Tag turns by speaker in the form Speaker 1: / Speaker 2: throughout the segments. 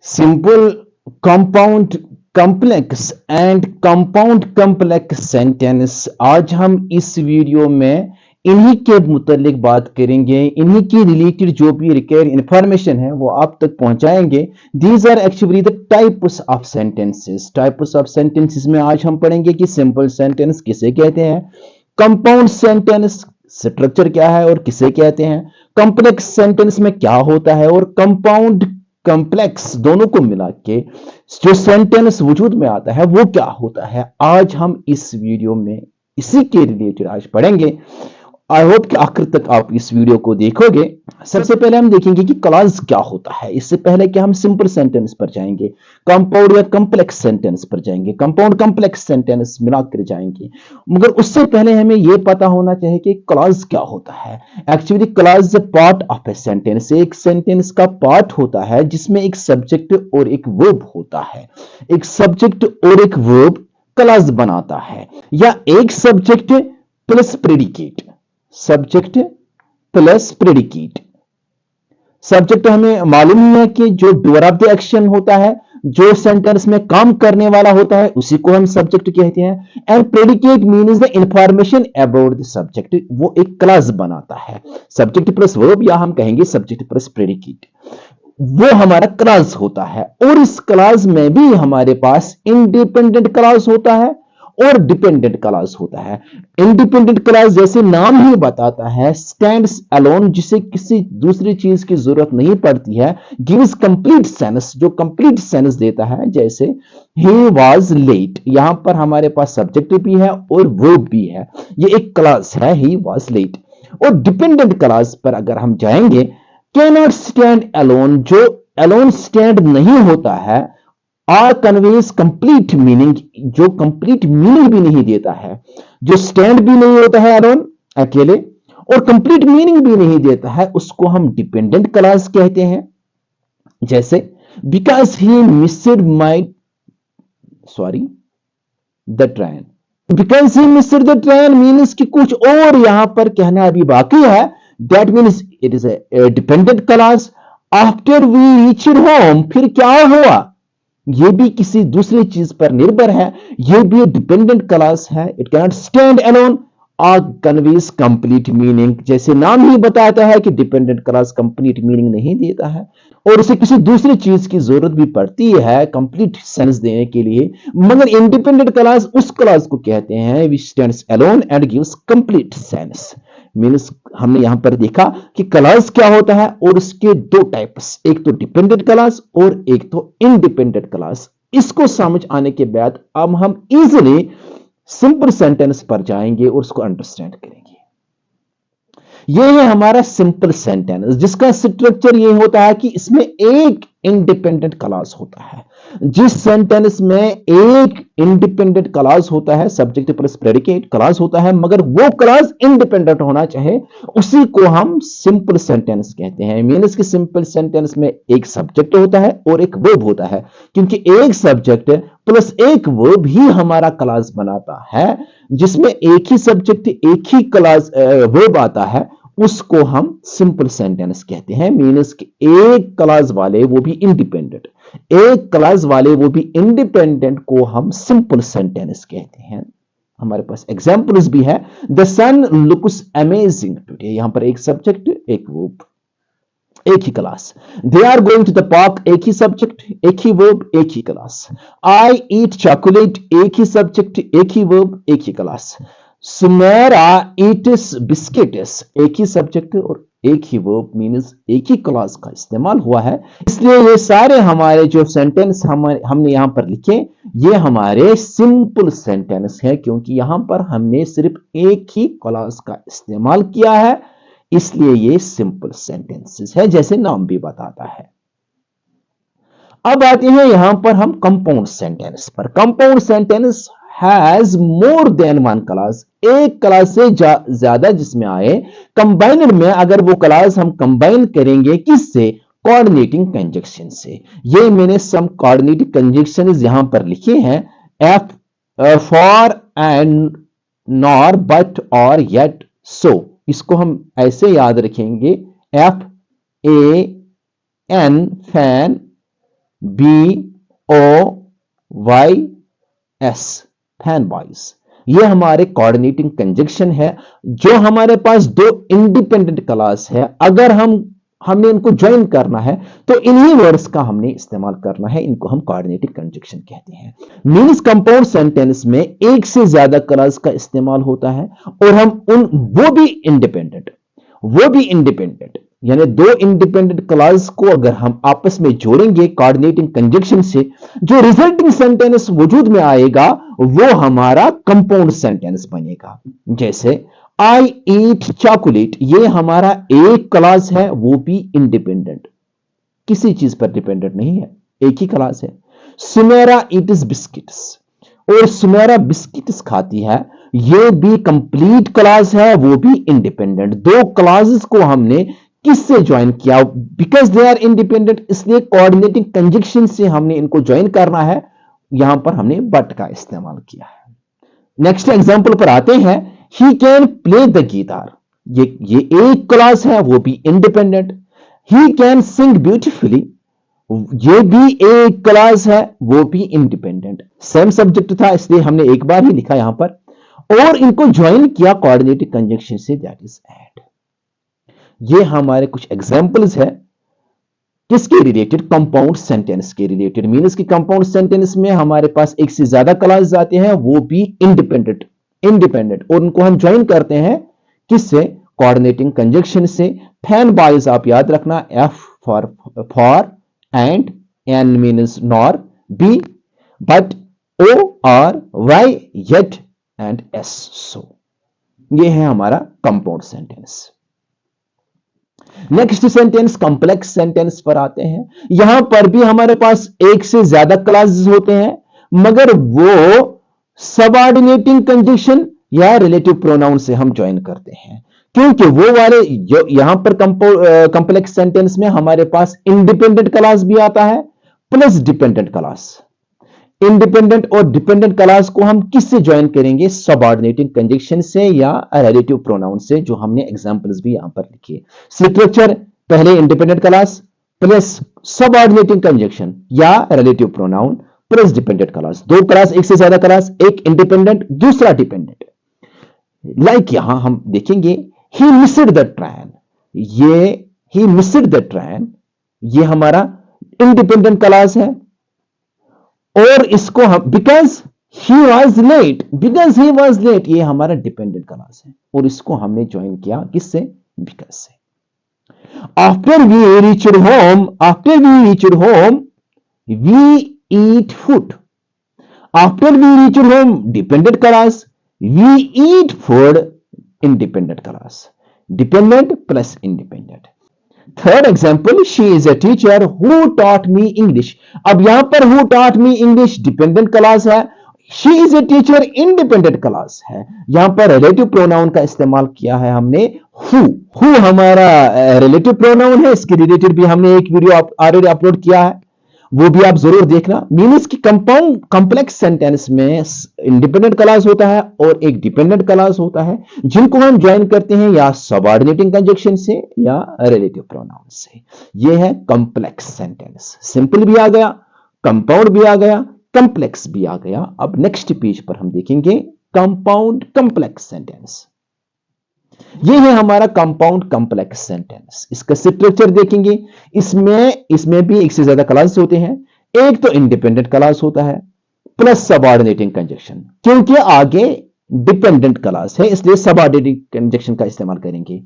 Speaker 1: Simple, compound, complex and compound complex sentence. आज हम इस वीडियो में इन्हीं के मुतालिक बात करेंगे। इन्हीं की रिलेटेड जो भी रिक्वायर्ड इंफॉर्मेशन है वो आप तक पहुंचाएंगे। These are actually the types of sentences. Types of sentences में आज हम पढ़ेंगे कि सिंपल सेंटेंस किसे कहते हैं, कंपाउंड सेंटेंस स्ट्रक्चर क्या है और किसे कहते हैं, कॉम्प्लेक्स सेंटेंस में क्या होता है, और कंपाउंड कॉम्प्लेक्स दोनों को मिला के जो सेंटेंस वजूद में आता है वो क्या होता है। आज हम इस वीडियो में इसी के रिलेटेड आज पढ़ेंगे। आई होप कि आखिर तक आप इस वीडियो को देखोगे। सबसे पहले हम देखेंगे कि क्लॉज क्या होता है। इससे पहले कि हम सिंपल सेंटेंस पर जाएंगे, कंपाउंड या कॉम्प्लेक्स सेंटेंस पर जाएंगे, कंपाउंड कॉम्प्लेक्स सेंटेंस मिलाकर जाएंगे, मगर उससे पहले हमें यह पता होना चाहिए कि क्लॉज क्या होता है। Actually clause part of a sentence, एक सेंटेंस का पार्ट होता है जिसमें एक सब्जेक्ट और एक वर्ब होता है। एक सब्जेक्ट और एक वर्ब क्लॉज बनाता है, या एक subject plus predicate, subject plus predicate. Subject हमें मालूम है कि जो डूअर ऑफ द एक्शन होता है, जो सेंटेंस में काम करने वाला होता है, उसी को हम सब्जेक्ट कहते हैं। And predicate means the information about the subject, वो एक क्लॉज बनाता है। सब्जेक्ट प्लस वर्ब, या हम कहेंगे सब्जेक्ट प्लस प्रेडिकेट, वो हमारा क्लॉज होता है। और इस क्लॉज में भी हमारे पास इंडिपेंडेंट क्लॉज होता है और डिपेंडेंट क्लॉज होता है। इंडिपेंडेंट क्लॉज जैसे नाम ही बताता है, स्टैंड्स अलोन, जिसे किसी दूसरी चीज की जरूरत नहीं पड़ती है। गिव्स कंप्लीट सेंस, जो कंप्लीट सेंस देता है। जैसे ही वाज लेट, यहां पर हमारे पास सब्जेक्ट भी है और वर्ब भी है, ये एक क्लॉज है, ही वाज लेट। और डिपेंडेंट क्लॉज पर अगर हम जाएंगे, कैन नॉट स्टैंड अलोन, जो अलोन स्टैंड नहीं होता है, आर कन्वेज कंप्लीट मीनिंग, जो कंप्लीट मीनिंग भी नहीं देता है। जो स्टैंड भी नहीं होता है अलोन, अकेले, और कंप्लीट मीनिंग भी नहीं देता है, उसको हम डिपेंडेंट क्लॉज कहते हैं। जैसे because he missed my sorry the train, because he missed the train means कि कुछ और यहां पर कहना अभी बाकी है। That means it is a dependent clause. After we reached home, फिर क्या हुआ, ये भी किसी दूसरी चीज पर निर्भर है, ये भी डिपेंडेंट क्लॉज है। It can not stand alone और कन्वेज कंप्लीट मीनिंग, जैसे नाम ही बताता है कि डिपेंडेंट क्लॉज कंप्लीट मीनिंग नहीं देता है और उसे किसी दूसरी चीज की जरूरत भी पड़ती है कंप्लीट सेंस देने के लिए। मगर इंडिपेंडेंट क्लॉज उस क्लॉज को कहते हैं विच stands alone and gives complete sense. Means हमने यहां पर देखा कि क्लॉज क्या होता है और उसके दो टाइप्स, एक तो डिपेंडेंट क्लॉज और एक तो इंडिपेंडेंट क्लॉज। इसको समझ आने के बाद अब हम इजीली सिंपल सेंटेंस पर जाएंगे और उसको अंडरस्टैंड करेंगे। यह है हमारा सिंपल सेंटेंस, जिसका स्ट्रक्चर यह होता है कि इसमें एक इंडिपेंडेंट क्लॉज होता है। जिस सेंटेंस में एक इंडिपेंडेंट क्लॉज होता है, सब्जेक्ट प्लस प्रेडिकेट क्लॉज होता है, मगर वो क्लॉज इंडिपेंडेंट होना चाहे, उसी को हम सिंपल सेंटेंस कहते हैं। मीन्स कि सिंपल सेंटेंस में एक सब्जेक्ट होता है और एक वर्ब होता है, क्योंकि एक सब्जेक्ट प्लस एक वर्ब ही हमारा क्लॉज बनाता है। जिसमें एक ही सब्जेक्ट एक ही क्लॉज वर्ब आता है, उसको हम सिंपल सेंटेंस कहते हैं। मीन्स कि एक क्लॉज वाले वो भी इंडिपेंडेंट, एक क्लॉज वाले वो भी इंडिपेंडेंट को हम सिंपल सेंटेंस कहते हैं। हमारे पास एग्जांपल्स भी है। The sun looks amazing today, यहां पर एक सब्जेक्ट एक वर्ब, एक ही clause. They are going to the park, एक ही सब्जेक्ट एक ही वर्ब एक ही क्लास। आई ईट चॉकलेट, एक ही सब्जेक्ट एक ही वर्ब एक ही क्लास। सुमेरा ईट्स बिस्किट्स, एक ही सब्जेक्ट और एक ही वर्ब, मीन्स एक ही क्लास का इस्तेमाल हुआ है। इसलिए ये सारे हमारे जो सेंटेंस हमने यहां पर लिखे, ये हमारे सिंपल सेंटेंस है, क्योंकि यहां पर हमने सिर्फ एक ही क्लास का इस्तेमाल किया है, इसलिए ये सिंपल सेंटेंसेस है, जैसे नाम भी बताता है। अब आते हैं यहां पर हम कंपाउंड सेंटेंस पर। Compound sentence has more than one class, एक क्लास से ज्यादा जिसमें आए। कंबाइनड में अगर वो क्लास हम कंबाइन करेंगे किससे, कोऑर्डिनेटिंग कंजक्शन से। ये मैंने सम कोऑर्डिनेटिंग कंजक्शन यहां पर लिखे हैं, F for and nor but और येट सो। इसको हम ऐसे याद रखेंगे, F A N fan, BOYS, fan boys. ये हमारे कोऑर्डिनेटिंग कंजक्शन है। जो हमारे पास दो इंडिपेंडेंट क्लास है, अगर हमने इनको ज्वाइन करना है तो इन्हीं वर्ड्स का हमने इस्तेमाल करना है। इनको हम कोऑर्डिनेटिंग कंजक्शन कहते हैं। मींस कंपाउंड सेंटेंस में एक से ज्यादा क्लास का इस्तेमाल होता है और हम वो भी इंडिपेंडेंट यानी दो इंडिपेंडेंट क्लास को अगर हम आपस में जोड़ेंगे कोऑर्डिनेटिंग कंजक्शन से, जो रिजल्टिंग सेंटेंस वजूद में आएगा वो हमारा कंपाउंड सेंटेंस बनेगा। जैसे आई ईट चॉकलेट, ये हमारा एक क्लास है, वो भी इंडिपेंडेंट, किसी चीज पर डिपेंडेंट नहीं है, एक ही क्लास है। सुमेरा ईट्स बिस्किट्स, और सुमेरा बिस्किट्स खाती है, ये भी कंप्लीट क्लास है, वो भी इंडिपेंडेंट। दो क्लासेस को हमने किससे ज्वाइन किया? बिकॉज दे आर इंडिपेंडेंट, इसलिए कोऑर्डिनेटिंग कंजक्शन से हमने इनको ज्वाइन करना है। यहां पर हमने बट का इस्तेमाल किया है। नेक्स्ट एग्जांपल पर आते हैं। He can play the guitar, ये एक क्लास है, वो भी independent. He can sing beautifully, ये भी एक क्लास है, वो भी इंडिपेंडेंट। सेम सब्जेक्ट था इसलिए हमने एक बार ही लिखा यहां पर, और इनको ज्वाइन किया कोऑर्डिनेटिव कंजक्शन से, दैट इज एड। ये हमारे कुछ एग्जांपल्स है किसके रिलेटेड? कंपाउंड सेंटेंस के रिलेटेड। मींस कि कंपाउंड सेंटेंस में हमारे पास एक से ज्यादा क्लास आते हैं, वो भी इंडिपेंडेंट, और उनको हम ज्वाइन करते हैं किससे? कोऑर्डिनेटिंग कंजक्शन से। फैन बॉयज आप याद रखना, F for and, N means nor, B but, O और Y येट एंड S सो। ये है हमारा compound sentence. Next sentence complex sentence पर आते हैं। यहां पर भी हमारे पास एक से ज्यादा क्लासेस होते हैं, मगर वो सबऑर्डिनेटिंग कंजक्शन या रिलेटिव प्रोनाउन से हम ज्वाइन करते हैं, क्योंकि वो वाले जो यहां पर कॉम्प्लेक्स सेंटेंस में हमारे पास इंडिपेंडेंट क्लास भी आता है प्लस डिपेंडेंट क्लास। इंडिपेंडेंट और डिपेंडेंट क्लास को हम किससे ज्वाइन करेंगे? सबऑर्डिनेटिंग कंजक्शन से या रिलेटिव प्रोनाउन से, जो हमने एग्जांपल्स भी यहां पर लिखे। स्ट्रक्चर पहले independent clause plus subordinating conjunction या relative pronoun plus dependent clause. दो क्लास, एक से ज्यादा क्लास, एक इंडिपेंडेंट दूसरा डिपेंडेंट। लाइक यहां हम देखेंगे ही मिस्ड द ट्रेन, ये ही मिस्ड द ट्रेन, ये हमारा इंडिपेंडेंट क्लास है, और इसको हम बिकॉज ही वॉज लेट, ये हमारा डिपेंडेंट क्लास है, और इसको हमने ज्वाइन किया किससे? बिकॉज से। After we reached home we eat food. After we reached home dependent clause, we eat food independent clause, dependent plus independent. Third example, she is a teacher who taught me English. अब यहां पर who taught me English dependent clause है, she is a teacher independent clause है। यहां पर relative pronoun का इस्तेमाल किया है हमने, हु हमारा रिलेटिव प्रोनाउन है, इसके रिलेटेड भी हमने एक वीडियो ऑलरेडी अपलोड किया है, वो भी आप जरूर देखना। मीन्स की कंपाउंड कॉम्प्लेक्स सेंटेंस में इंडिपेंडेंट क्लास होता है और एक डिपेंडेंट क्लास होता है, जिनको हम ज्वाइन करते हैं या सबऑर्डिनेटिंग कंजक्शन से या रिलेटिव प्रोनाउन से। ये है कॉम्प्लेक्स सेंटेंस। सिंपल भी आ गया, कंपाउंड भी आ गया, कॉम्प्लेक्स भी आ गया। अब नेक्स्ट पेज पर हम देखेंगे कंपाउंड कॉम्प्लेक्स सेंटेंस। ये है हमारा कंपाउंड कॉम्प्लेक्स सेंटेंस। इसका स्ट्रक्चर देखेंगे, इसमें भी एक से ज्यादा क्लास होते हैं। एक तो इंडिपेंडेंट क्लास होता है प्लस सबऑर्डिनेटिंग कंजक्शन, क्योंकि आगे डिपेंडेंट क्लास है इसलिए सबऑर्डिनेटिंग कंजक्शन का इस्तेमाल करेंगे।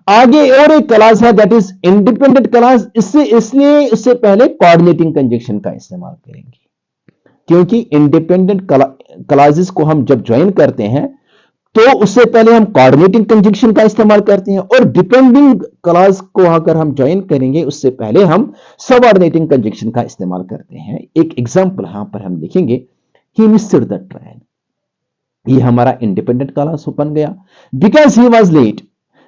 Speaker 1: आगे और एक क्लास है दैट इज इंडिपेंडेंट क्लास, इसलिए उससे पहले कोऑर्डिनेटिंग कंजक्शन का इस्तेमाल करेंगे, क्योंकि इंडिपेंडेंट क्लासेस को हम जब ज्वाइन करते हैं तो उससे पहले हम कोऑर्डिनेटिंग कंजक्शन का इस्तेमाल करते हैं, और डिपेंडिंग क्लास को अगर हम ज्वाइन करेंगे उससे पहले हम सबऑर्डिनेटिंग कंजक्शन का इस्तेमाल करते हैं। एक एग्जांपल यहां पर हम देखेंगे, ही मिस्ड द ट्रेन, ये हमारा इंडिपेंडेंट क्लास बन गया। बिकॉज ही वॉज लेट,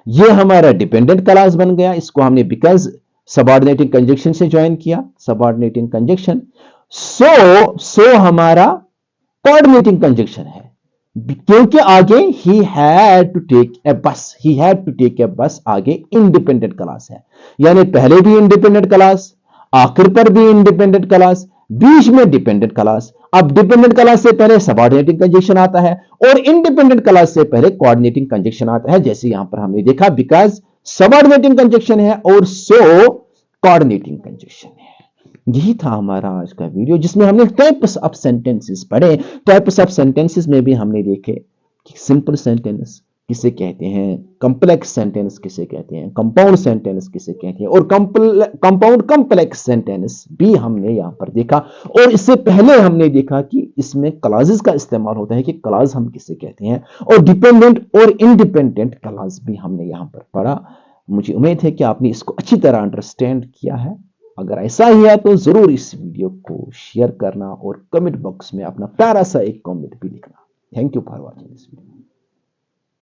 Speaker 1: ये हमारा डिपेंडेंट क्लास बन गया, इसको हमने बिकॉज सबऑर्डिनेटिंग कंजक्शन से ज्वाइन किया, सबऑर्डिनेटिंग कंजक्शन। सो हमारा कोऑर्डिनेटिंग कंजक्शन है, क्योंकि आगे he had to take a bus, आगे इंडिपेंडेंट क्लास है, यानी पहले भी इंडिपेंडेंट क्लास, आखिर पर भी इंडिपेंडेंट क्लास, बीच में डिपेंडेंट क्लास। अब डिपेंडेंट क्लास से पहले सबऑर्डिनेटिंग कंजक्शन आता है और इंडिपेंडेंट क्लास से पहले कोऑर्डिनेटिंग कंजक्शन आता है, जैसे यहां पर हमने देखा, बिकॉज सबऑर्डिनेटिंग कंजक्शन है और सो कोऑर्डिनेटिंग कंजक्शन है। यही था हमारा आज का वीडियो, जिसमें हमने टाइप्स ऑफ सेंटेंसेस पढ़े। टाइप्स ऑफ सेंटेंसेस में भी हमने देखे कि सिंपल सेंटेंस किसे कहते हैं, कॉम्प्लेक्स सेंटेंस किसे कहते हैं, कंपाउंड सेंटेंस किसे कहते हैं, और कंपाउंड कॉम्प्लेक्स सेंटेंस भी हमने यहां पर देखा। और इससे पहले हमने देखा कि इसमें क्लॉजेस का इस्तेमाल होता है कि क्लॉज हम किसे कहते हैं, और डिपेंडेंट और इंडिपेंडेंट क्लॉज भी हमने यहां पर पढ़ा। मुझे उम्मीद है कि आपने इसको अच्छी तरह अंडरस्टैंड किया है। अगर ऐसा ही है तो जरूर इस वीडियो को शेयर करना और कमेंट बॉक्स में अपना प्यारा सा एक कमेंट भी लिखना। Thank you for watching this video.